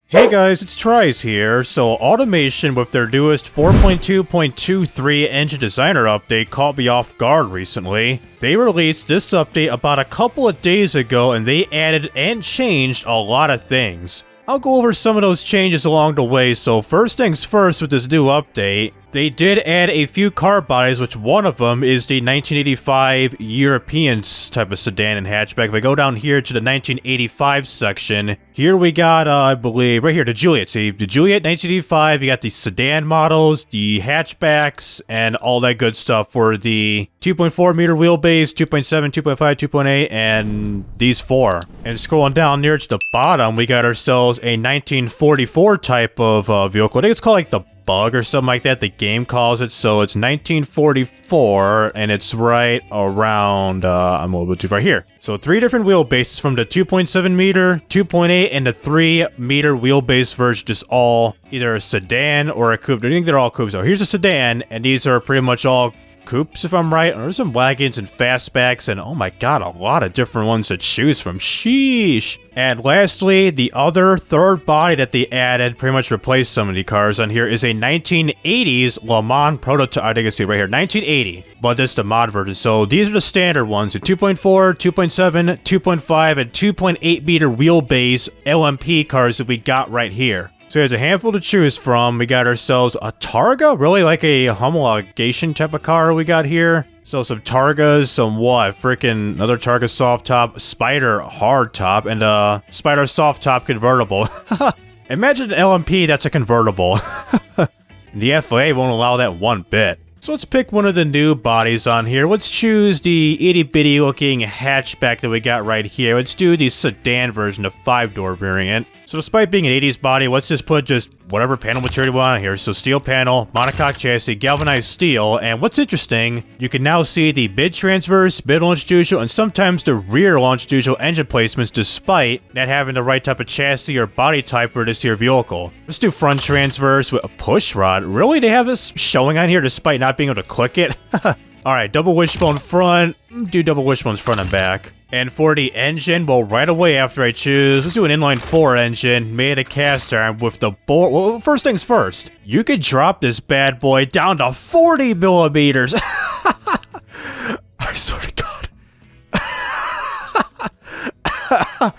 Hey guys, it's TRIZE here. So Automation with their newest 4.2.23 engine designer update caught me off guard recently. They released this update about a couple of days ago and they added and changed a lot of things. I'll go over some of those changes along the way, so first things first with this new update, they did add a few car bodies, which one of them is the 1985 European type of sedan and hatchback. If I go down here to the 1985 section, here we got, I believe, right here, the Juliet. See, the Juliet 1985, you got the sedan models, the hatchbacks, and all that good stuff for the 2.4 meter wheelbase, 2.7, 2.5, 2.8, and these four. And scrolling down near to the bottom, we got ourselves a 1944 type of vehicle. I think it's called like the Bug or something like that, the game calls it. So it's 1944 and it's right around I'm a little bit too far here. So three different wheelbases from the 2.7 meter, 2.8, and the 3 meter wheelbase version, just all either a sedan or a coupe. I think they're all coupes. So here's a sedan, and these are pretty much all coupes, if I'm right. There's some wagons and fastbacks, and oh my god, a lot of different ones to choose from. Sheesh. And lastly, the other third body that they added, pretty much replaced some of the cars on here, is a 1980s Le Mans prototype. I think you can see right here, 1980, but this is the mod version. So these are the standard ones, the 2.4, 2.7, 2.5, and 2.8 meter wheelbase LMP cars that we got right here. So there's a handful to choose from. We got ourselves a Targa, really like a homologation type of car we got here. So some Targas, some what? Freaking another Targa soft top, Spider hard top, and a Spider soft top convertible. Imagine an LMP that's a convertible. The FAA won't allow that one bit. So let's pick one of the new bodies on here. Let's choose the itty bitty looking hatchback that we got right here. Let's do the sedan version, the 5-door variant. So despite being an 80s body, let's just put just whatever panel material we want on here. So steel panel, monocoque chassis, galvanized steel, and what's interesting, you can now see the mid-transverse, mid-longitudinal, and sometimes the rear longitudinal engine placements despite not having the right type of chassis or body type for this here vehicle. Let's do front transverse with a push rod. Really, they have this showing on here despite not being able to click it? Alright, double wishbone front, do double wishbones front and back. And for the engine, well, right away after I choose, let's do an inline 4 engine made of cast iron with the bore. Well, first things first, you could drop this bad boy down to 40 millimeters. I swear to God.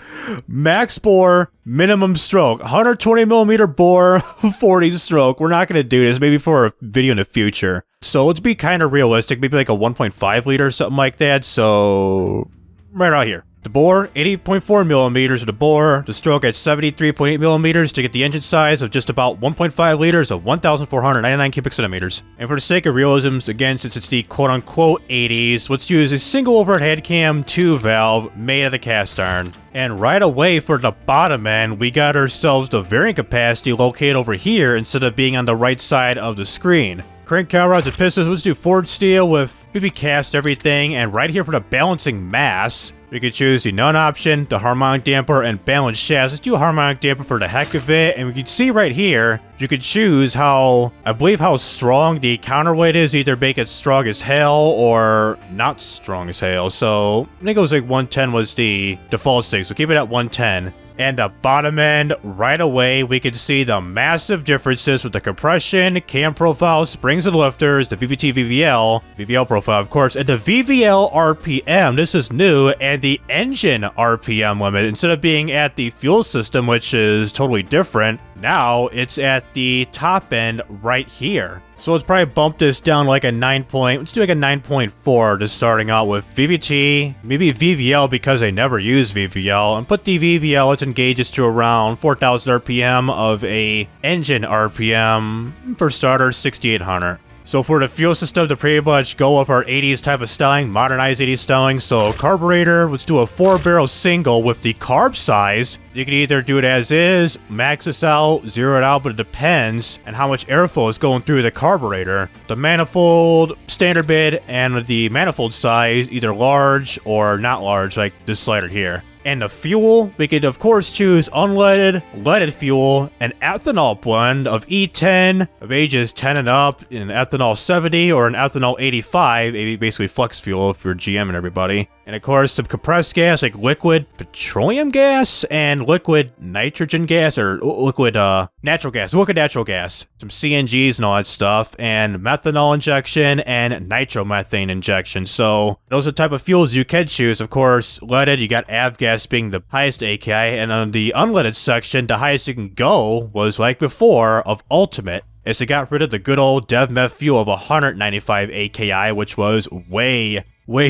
Max bore, minimum stroke, 120 millimeter bore, 40 stroke. We're not going to do this, maybe for a video in the future. So let's be kind of realistic, maybe like a 1.5 liter or something like that. So right out here. The bore, 80.4 millimeters of the bore. The stroke at 73.8 millimeters to get the engine size of just about 1.5 liters of 1,499 cubic centimeters. And for the sake of realism, again, since it's the quote-unquote 80s, let's use a single overhead head cam 2 valve made out of cast iron. And right away for the bottom end, we got ourselves the varying capacity located over here instead of being on the right side of the screen. Crank cowl rods and pistons, let's do forged steel with maybe cast everything, and right here for the balancing mass, we could choose the none option, the harmonic damper, and balanced shafts. Let's do a harmonic damper for the heck of it, and we can see right here, you could choose how, I believe how strong the counterweight is, either make it strong as hell or not strong as hell. So I think it was like 110 was the default setting, so keep it at 110. And the bottom end, right away, we can see the massive differences with the compression, cam profile, springs and lifters, the VVT VVL profile, of course, and the VVL RPM. This is new, and the engine RPM limit, instead of being at the fuel system, which is totally different, now it's at the top end right here. So let's probably bump this down like a 9 point. Let's do like a 9.4 just starting out with VVT, maybe VVL because I never use VVL, and put the VVL, let's engage this to around 4,000 RPM of a engine RPM. For starters, 6,800. So for the fuel system, to pretty much go with our 80s type of styling, modernized 80s styling. So carburetor, let's do a 4-barrel single with the carb size. You can either do it as is, max this out, zero it out, but it depends on how much airflow is going through the carburetor. The manifold, standard bid, and the manifold size, either large or not large, like this slider here. And the fuel, we could of course choose unleaded, leaded fuel, an ethanol blend of E10 of ages 10 and up, an ethanol 70 or an ethanol 85, basically flex fuel if you're GM and everybody. And of course some compressed gas like liquid petroleum gas and liquid nitrogen gas or liquid natural gas, some CNGs and all that stuff, and methanol injection and nitromethane injection. So those are the type of fuels you can choose. Of course, leaded, you got avgas being the highest AKI, and on the unleaded section, the highest you can go was like before of ultimate, as it got rid of the good old DevMeth fuel of 195 AKI, which was way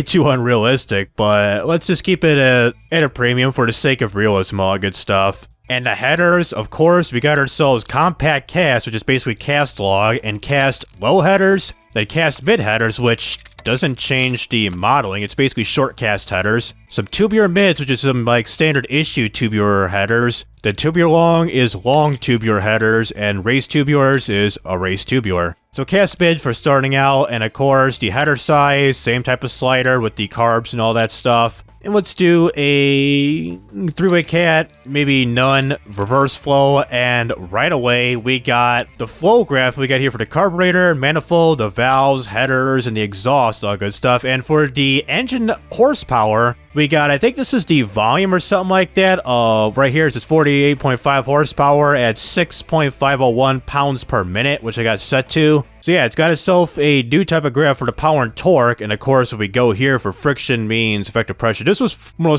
too unrealistic, but let's just keep it at a premium for the sake of realism, all good stuff. And the headers, of course, we got ourselves compact cast, which is basically cast log, and cast low headers, then cast mid headers, which doesn't change the modeling, it's basically short cast headers. Some tubular mids, which is some like standard issue tubular headers. The tubular long is long tubular headers, and race tubulars is a race tubular. So cast mid for starting out, and of course the header size, same type of slider with the carbs and all that stuff. And let's do a three-way cat, maybe none, reverse flow, and right away we got the flow graph we got here for the carburetor, manifold, the valves, headers, and the exhaust, all good stuff. And for the engine horsepower, we got, I think this is the volume or something like that. Right here, it's just 48.5 horsepower at 6.501 pounds per minute, which I got set to. So yeah, it's got itself a new type of graph for the power and torque, and of course, when we go here for friction means effective pressure. This was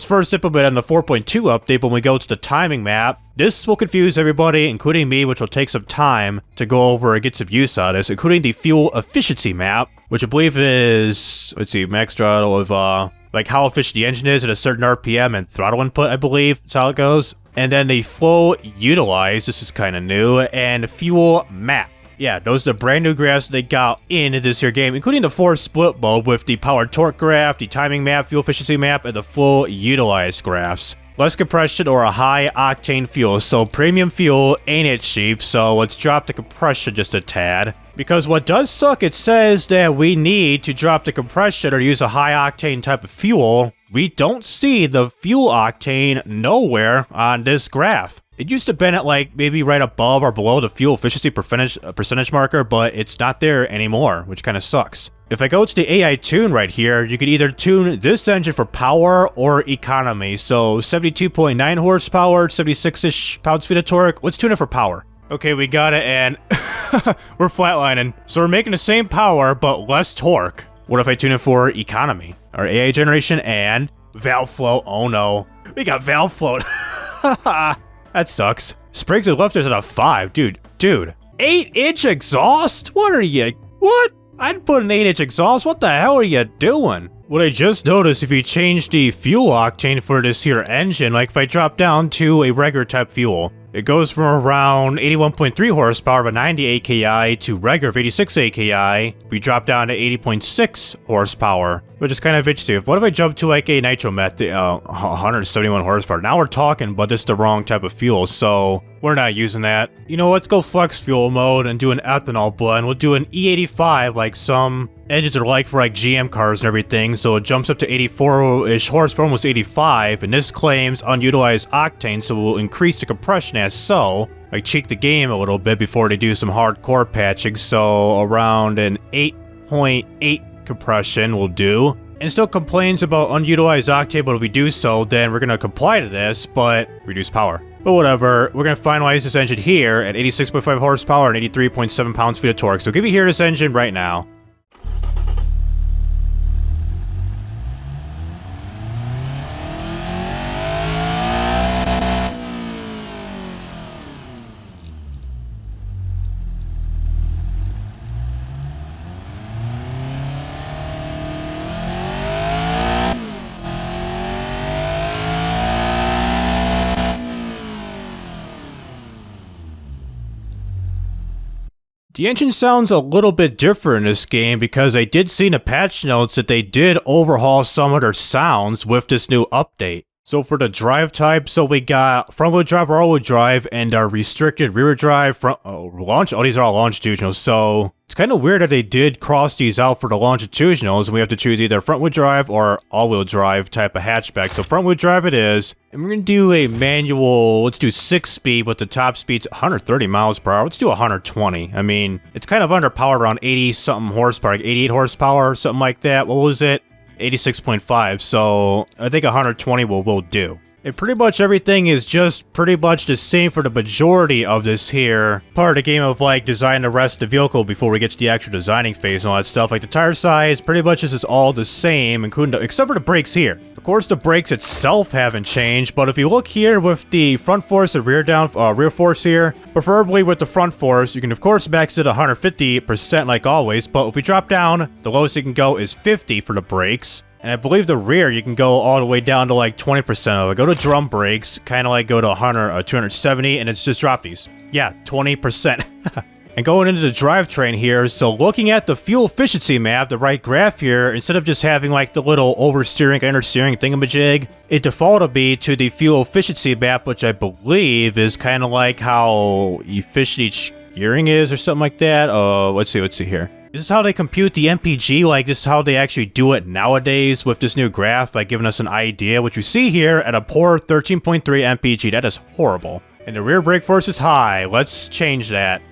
first implemented on the 4.2 update. When we go to the timing map, this will confuse everybody, including me, which will take some time to go over and get some use out of this, including the fuel efficiency map, which I believe is, let's see, max throttle of, like how efficient the engine is at a certain RPM and throttle input, I believe. That's how it goes. And then the flow utilized, this is kind of new, and fuel map. Yeah, those are the brand new graphs they got in this here game, including the 4 split mode with the power torque graph, the timing map, fuel efficiency map, and the flow utilized graphs. Less compression or a high octane fuel, so premium fuel ain't it cheap, so let's drop the compression just a tad. Because what does suck, it says that we need to drop the compression or use a high octane type of fuel. We don't see the fuel octane nowhere on this graph. It used to be at like maybe right above or below the fuel efficiency percentage marker, but it's not there anymore, which kind of sucks. If I go to the AI tune right here, you could either tune this engine for power or economy. So 72.9 horsepower, 76-ish pounds-feet of torque. Let's tune it for power. Okay, we got it, and we're flatlining. So we're making the same power, but less torque. What if I tune it for economy? Or AI generation and valve flow. Oh no, we got valve float. That sucks. Springs and lifters at a 5. Dude. 8-inch exhaust? What? I'd put an 8-inch exhaust. What the hell are you doing? What I just noticed, if you change the fuel octane for this here engine, like if I drop down to a regular type fuel, it goes from around 81.3 horsepower of 90 AKI to regular of 86 AKI. We drop down to 80.6 horsepower, which is kind of interesting. What if I jump to like a nitrometh, 171 horsepower? Now we're talking, but this is the wrong type of fuel, so we're not using that. You know, let's go flex fuel mode and do an ethanol blend. We'll do an E85 like some engines are like for like GM cars and everything, so it jumps up to 84-ish horsepower, almost 85, and this claims unutilized octane, so we'll increase the compression as so. Like cheat the game a little bit before they do some hardcore patching, so around an 8.8 compression will do. And still complains about unutilized octane, but if we do so, then we're gonna comply to this, but reduce power. But whatever, we're gonna finalize this engine here at 86.5 horsepower and 83.7 pounds-feet of torque. So give me here this engine right now. The engine sounds a little bit different in this game because I did see in the patch notes that they did overhaul some of their sounds with this new update. So for the drive type, so we got front-wheel drive or all-wheel drive, and our restricted rear-wheel drive, launch. Oh, these are all longitudinal. So it's kind of weird that they did cross these out for the longitudinals, and we have to choose either front-wheel drive or all-wheel drive type of hatchback. So front-wheel drive it is, and we're gonna do a manual. Let's do 6-speed, but the top speed's 130 miles per hour. Let's do 120. I mean, it's kind of underpowered, around 80-something horsepower, like 88 horsepower, something like that. What was it? 86.5, so I think 120 will do. And pretty much everything is just pretty much the same for the majority of this here. Part of the game of like designing the rest of the vehicle before we get to the actual designing phase and all that stuff. Like the tire size, pretty much this is all the same, including except for the brakes here. Of course, the brakes itself haven't changed, but if you look here with the front force and rear force here, preferably with the front force, you can of course max it 150% like always, but if we drop down, the lowest you can go is 50 for the brakes. And I believe the rear, you can go all the way down to like 20% of it. Go to drum brakes, kind of like go to 270, and it's just drop these. Yeah, 20%. And going into the drivetrain here, so looking at the fuel efficiency map, the right graph here, instead of just having like the little oversteering, understeering thingamajig, it defaulted me to the fuel efficiency map, which I believe is kind of like how efficient each gearing is or something like that. Let's see here. This is how they compute the MPG, like this is how they actually do it nowadays with this new graph by giving us an idea, which we see here at a poor 13.3 MPG. That is horrible. And the rear brake force is high. Let's change that.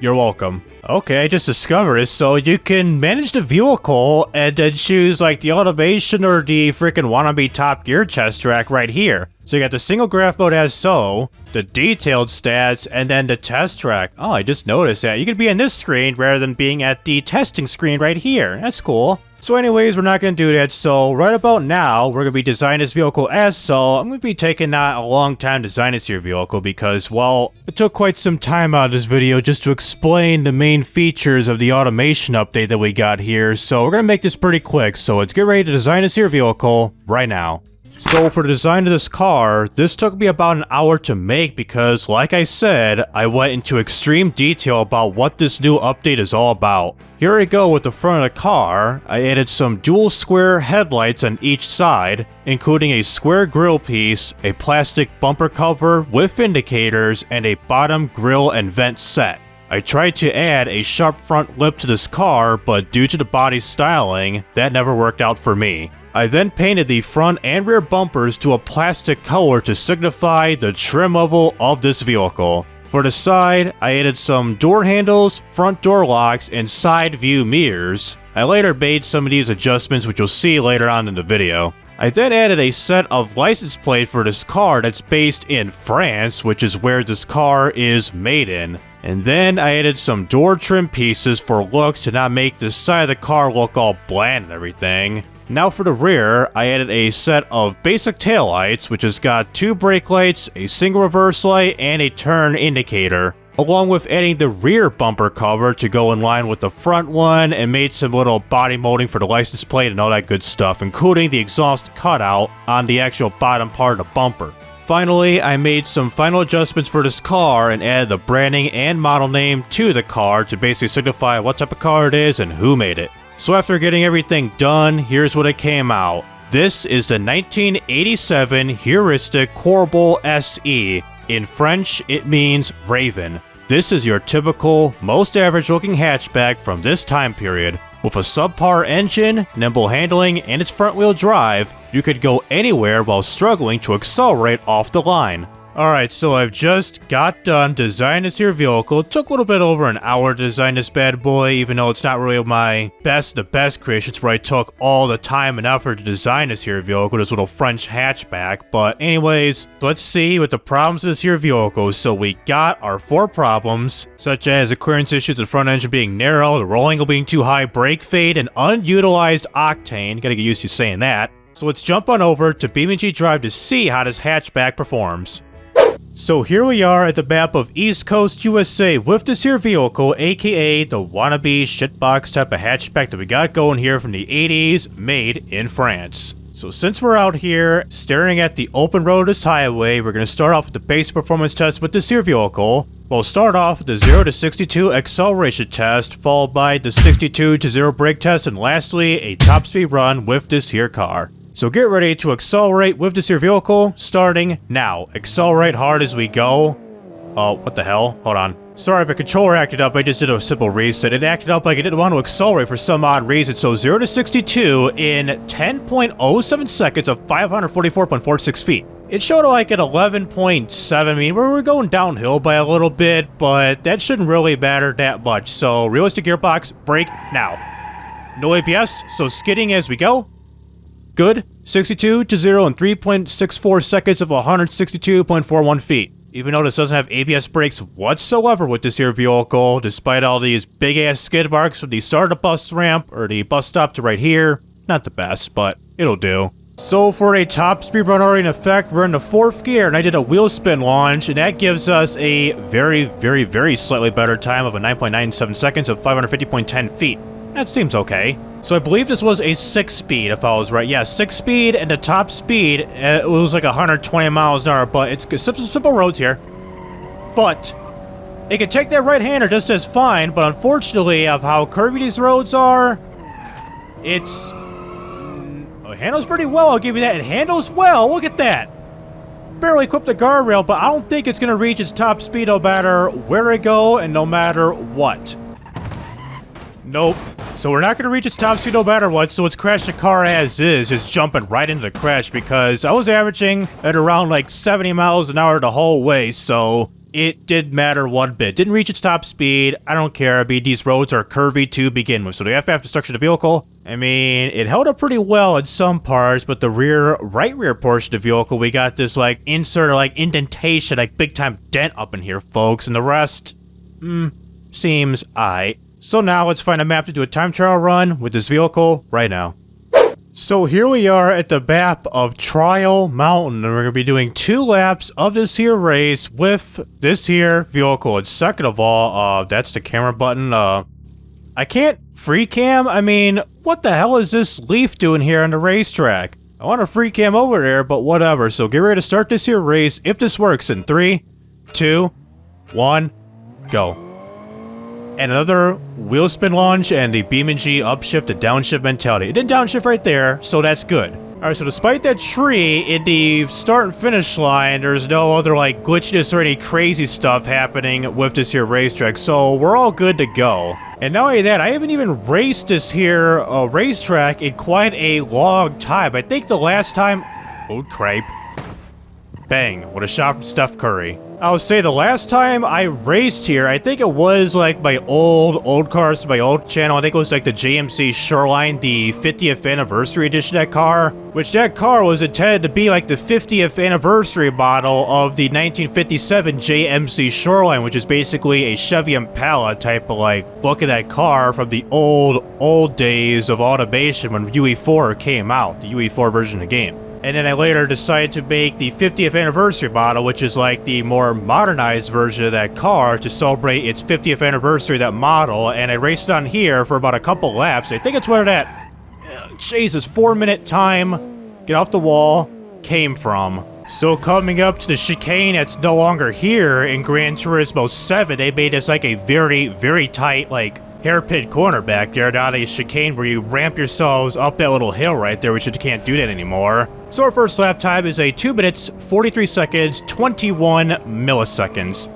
You're welcome. Okay, I just discovered this, so you can manage the vehicle and then choose like the automation or the freaking wannabe Top Gear test track right here. So you got the single graph mode as so, the detailed stats, and then the test track. Oh, I just noticed that. You can be on this screen rather than being at the testing screen right here. That's cool. So anyways, we're not going to do that. So right about now, we're going to be designing this vehicle as so. I'm going to be taking a long time to design this here vehicle because, well, it took quite some time out of this video just to explain the main features of the automation update that we got here. So we're going to make this pretty quick. So let's get ready to design this here vehicle right now. So for the design of this car, this took me about an hour to make because, like I said, I went into extreme detail about what this new update is all about. Here we go with the front of the car. I added some dual square headlights on each side, including a square grille piece, a plastic bumper cover with indicators, and a bottom grille and vent set. I tried to add a sharp front lip to this car, but due to the body styling, that never worked out for me. I then painted the front and rear bumpers to a plastic color to signify the trim level of this vehicle. For the side, I added some door handles, front door locks, and side view mirrors. I later made some of these adjustments which you'll see later on in the video. I then added a set of license plate for this car that's based in France, which is where this car is made in. And then I added some door trim pieces for looks to not make this side of the car look all bland and everything. Now for the rear, I added a set of basic taillights, which has got 2 brake lights, a single reverse light, and a turn indicator, along with adding the rear bumper cover to go in line with the front one, and made some little body molding for the license plate and all that good stuff, including the exhaust cutout on the actual bottom part of the bumper. Finally, I made some final adjustments for this car and added the branding and model name to the car to basically signify what type of car it is and who made it. So after getting everything done, here's what it came out. This is the 1987 Heuristic Corbeau SE. In French, it means Raven. This is your typical, most average looking hatchback from this time period. With a subpar engine, nimble handling, and its front wheel drive, you could go anywhere while struggling to accelerate off the line. Alright, so I've just got done designing this here vehicle. It took a little bit over an hour to design this bad boy, even though it's not really my best creations where I took all the time and effort to design this here vehicle, this little French hatchback. But anyways, let's see what the problems of this here vehicle. So we got our 4 problems, such as the clearance issues, the front engine being narrow, the roll angle being too high, brake fade, and unutilized octane. Gotta get used to saying that. So let's jump on over to BeamNG.drive to see how this hatchback performs. So here we are at the map of East Coast USA with this here vehicle, aka the wannabe shitbox type of hatchback that we got going here from the 80s, made in France. So since we're out here staring at the open road of this highway, we're going to start off with the basic performance test with this here vehicle. We'll start off with the 0 to 62 acceleration test, followed by the 62 to 0 brake test, and lastly, a top speed run with this here car. So get ready to accelerate with this here vehicle, starting now. Accelerate hard as we go. Oh, what the hell? Hold on. Sorry, my controller acted up. I just did a simple reset. It acted up like it didn't want to accelerate for some odd reason. So 0 to 62 in 10.07 seconds of 544.46 feet. It showed like at 11.7. I mean, we're going downhill by a little bit, but that shouldn't really matter that much. So realistic gearbox, brake now. No ABS, so skidding as we go. Good. 62 to 0 in 3.64 seconds of 162.41 feet. Even though this doesn't have ABS brakes whatsoever with this here vehicle, despite all these big-ass skid marks from the start of the bus ramp, or the bus stop to right here. Not the best, but it'll do. So for a top speed run already in effect, we're in the 4th gear, and I did a wheel spin launch, and that gives us a very slightly better time of a 9.97 seconds of 550.10 feet. That seems okay. So I believe this was a 6-speed, if I was right. Yeah, 6-speed, and the top speed, it was like 120 miles an hour, but it's simple roads here. But it can take that right-hander just as fine, but unfortunately, of how curvy these roads are, it handles pretty well, I'll give you that. It handles well, look at that. Barely clipped the guardrail, but I don't think it's going to reach its top speed no matter where it go and no matter what. Nope. So we're not going to reach its top speed no matter what, so let's crash the car as is, just jumping right into the crash, because I was averaging at around like 70 miles an hour the whole way, so it didn't matter one bit. Didn't reach its top speed, I don't care. I mean, these roads are curvy to begin with, so do you have to structure the vehicle? I mean, it held up pretty well in some parts, but the right rear portion of the vehicle, we got this like insert or like indentation, like big time dent up in here, folks, and the rest, seems aight. So now let's find a map to do a time trial run with this vehicle right now. So here we are at the map of Trial Mountain, and we're going to be doing 2 laps of this here race with this here vehicle. And second of all, that's the camera button. I can't free cam? I mean, what the hell is this leaf doing here on the racetrack? I want to free cam over there, but whatever. So get ready to start this here race if this works in 3, 2, 1, go. And another wheel spin launch and the BeamNG upshift to downshift mentality. It didn't downshift right there, so that's good. Alright, so despite that tree in the start and finish line, there's no other like glitchiness or any crazy stuff happening with this here racetrack, so we're all good to go. And not only that, I haven't even raced this here racetrack in quite a long time. I think the last time... Oh, cripe. Bang, what a shot from Steph Curry. I would say the last time I raced here, I think it was like my old cars, my old channel. I think it was like the JMC Shoreline, the 50th anniversary edition of that car, which that car was intended to be like the 50th anniversary model of the 1957 JMC Shoreline, which is basically a Chevy Impala type of like look at that car from the old days of automation when UE4 came out, the UE4 version of the game. And then I later decided to make the 50th anniversary model, which is like the more modernized version of that car, to celebrate its 50th anniversary of that model. And I raced on here for about a couple laps. I think it's where that, Jesus, 4-minute time, get off the wall, came from. So coming up to the chicane that's no longer here in Gran Turismo 7, they made this like a very tight, like, hairpin corner back there, not a chicane where you ramp yourselves up that little hill right there, which you can't do that anymore. So our first lap time is a 2 minutes, 43 seconds, 21 milliseconds.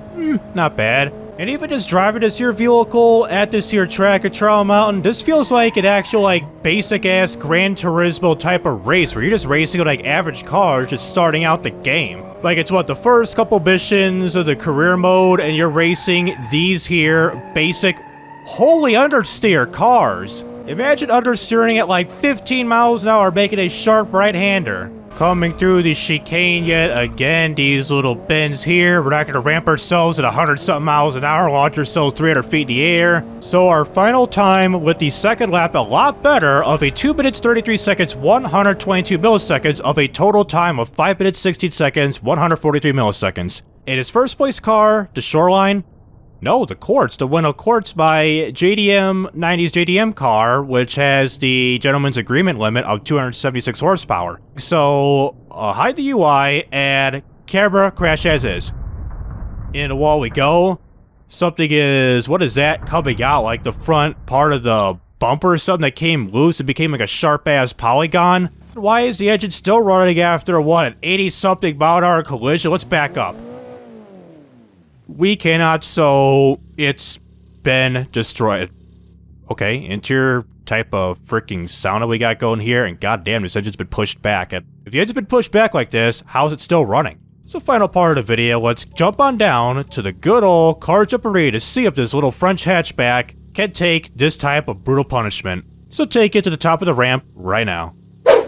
Not bad. And even just driving this here vehicle at this here track at Trial Mountain, this feels like an actual like basic-ass Gran Turismo type of race where you're just racing with like average cars just starting out the game. Like it's what, the first couple missions of the career mode, and you're racing these here basic holy understeer cars. Imagine understeering at like 15 miles an hour making a sharp right-hander. Coming through the chicane yet again, these little bends here. We're not going to ramp ourselves at 100-something miles an hour, launch ourselves 300 feet in the air. So our final time with the second lap, a lot better, of a 2 minutes, 33 seconds, 122 milliseconds, of a total time of 5 minutes, 16 seconds, 143 milliseconds. In his first place car, the Shoreline, no, the Quartz, the Winnow Quartz by JDM, 90s JDM car, which has the gentleman's agreement limit of 276 horsepower. So, hide the UI, and camera crash as is. In the wall we go. Something is, what is that coming out? Like the front part of the bumper or something that came loose and became like a sharp-ass polygon? Why is the engine still running after, what, an 80-something mile-an-hour collision? Let's back up. We cannot, so it's been destroyed. Okay, interior type of freaking sauna we got going here, and goddamn, this engine's been pushed back. And if the engine's been pushed back like this, how's it still running? So final part of the video, let's jump on down to the good old car jumperee to see if this little French hatchback can take this type of brutal punishment. So take it to the top of the ramp right now.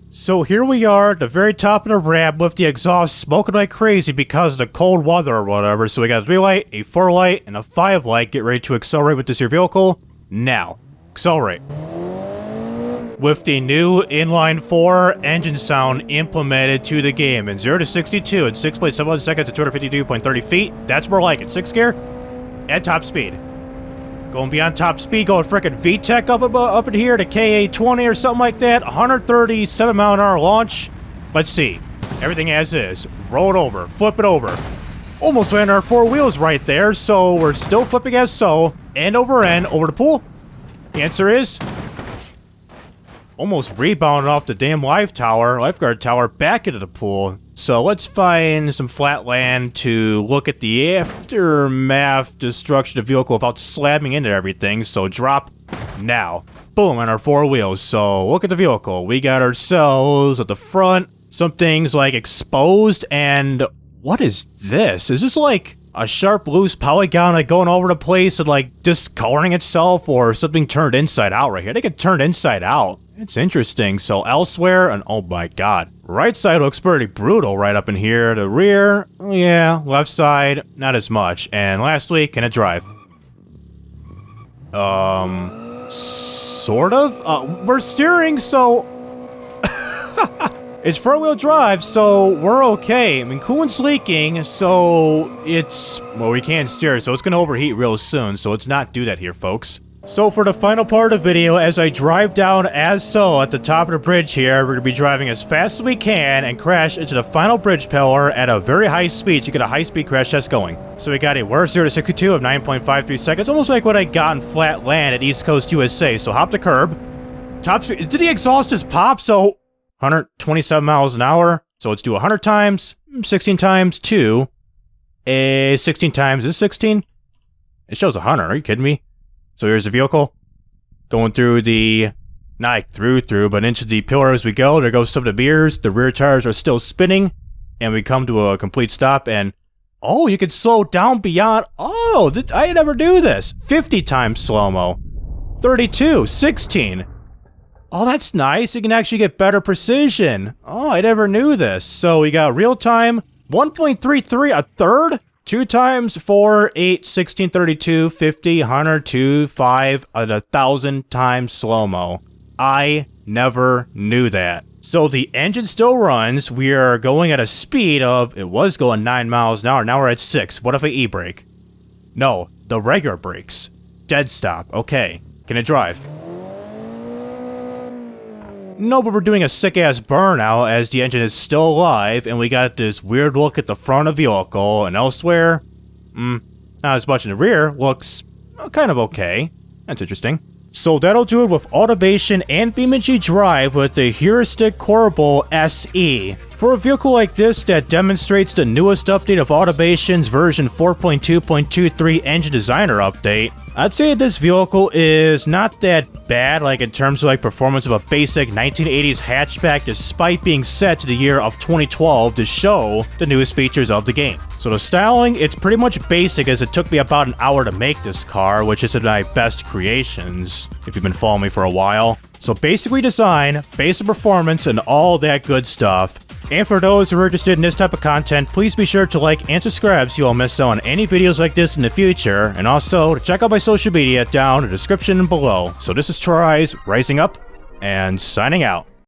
So here we are at the very top of the ramp with the exhaust smoking like crazy because of the cold weather or whatever. So we got a 3 light, a 4 light, and a 5 light. Get ready to accelerate with this here vehicle. Now, accelerate. With the new inline 4 engine sound implemented to the game in 0 to 62 in 6.71 seconds at 252.30 feet. That's more like it. 6th gear at top speed. Going beyond top speed, going frickin' VTEC up in here to KA20 or something like that. 137 mile an hour launch. Let's see. Everything as is. Roll it over. Flip it over. Almost landed our 4 wheels right there, so we're still flipping as so. End over the pool. The answer is almost rebounded off the damn lifeguard tower, back into the pool. So let's find some flat land to look at the aftermath destruction of the vehicle without slamming into everything. So drop now. Boom, on our 4 wheels. So look at the vehicle. We got ourselves at the front some things like exposed, and what is this? Is this like a sharp loose polygon like going all over the place and like discoloring itself, or something turned inside out right here? They get turned inside out. It's interesting. So elsewhere, and oh my god. Right side looks pretty brutal right up in here. The rear, yeah. Left side, not as much. And lastly, can it drive? Sort of? We're steering, so... It's front-wheel drive, so we're okay. I mean, coolant's leaking, so it's... Well, we can't steer, so it's gonna overheat real soon, so let's not do that here, folks. So for the final part of the video, as I drive down as so at the top of the bridge here, we're going to be driving as fast as we can and crash into the final bridge pillar at a very high speed to get a high-speed crash test going. So we got a worst 0 to 62 of 9.53 seconds, almost like what I got in flat land at East Coast, USA. So hop the curb. Top speed. Did the exhaust just pop? So 127 miles an hour. So let's do 100 times, 16 times 2. 16 times, is this 16? It shows 100, are you kidding me? So here's the vehicle, going through the, not through, but into the pillar as we go. There goes some of the mirrors. The rear tires are still spinning, and we come to a complete stop, and, oh, you can slow down beyond, oh, I never do this. 50 times slow-mo, 32, 16. Oh, that's nice. You can actually get better precision. Oh, I never knew this. So we got real time, 1.33, a third? 2 times 4, 8, 16, 32, 50, 100, 2, 5, 1,000 times slow-mo. I never knew that. So the engine still runs. We are going at a speed of, it was going 9 miles an hour. Now we're at 6. What if I e-brake? No, the regular brakes. Dead stop. Okay. Can it drive? No, but we're doing a sick-ass burnout as the engine is still alive, and we got this weird look at the front of the vehicle, and elsewhere, not as much in the rear, looks kind of okay. That's interesting. So that'll do it with automation and BeamNG.drive with the Heuristic Corbel SE. For a vehicle like this that demonstrates the newest update of Automation's version 4.2.23 engine designer update, I'd say this vehicle is not that bad, like in terms of like performance of a basic 1980s hatchback, despite being set to the year of 2012 to show the newest features of the game. So the styling, it's pretty much basic, as it took me about an hour to make this car, which is my best creations, if you've been following me for a while. So basically design, basic performance, and all that good stuff. And for those who are interested in this type of content, please be sure to like and subscribe so you won't miss out on any videos like this in the future, and also check out my social media down in the description below. So this is TRIZE, rising up, and signing out.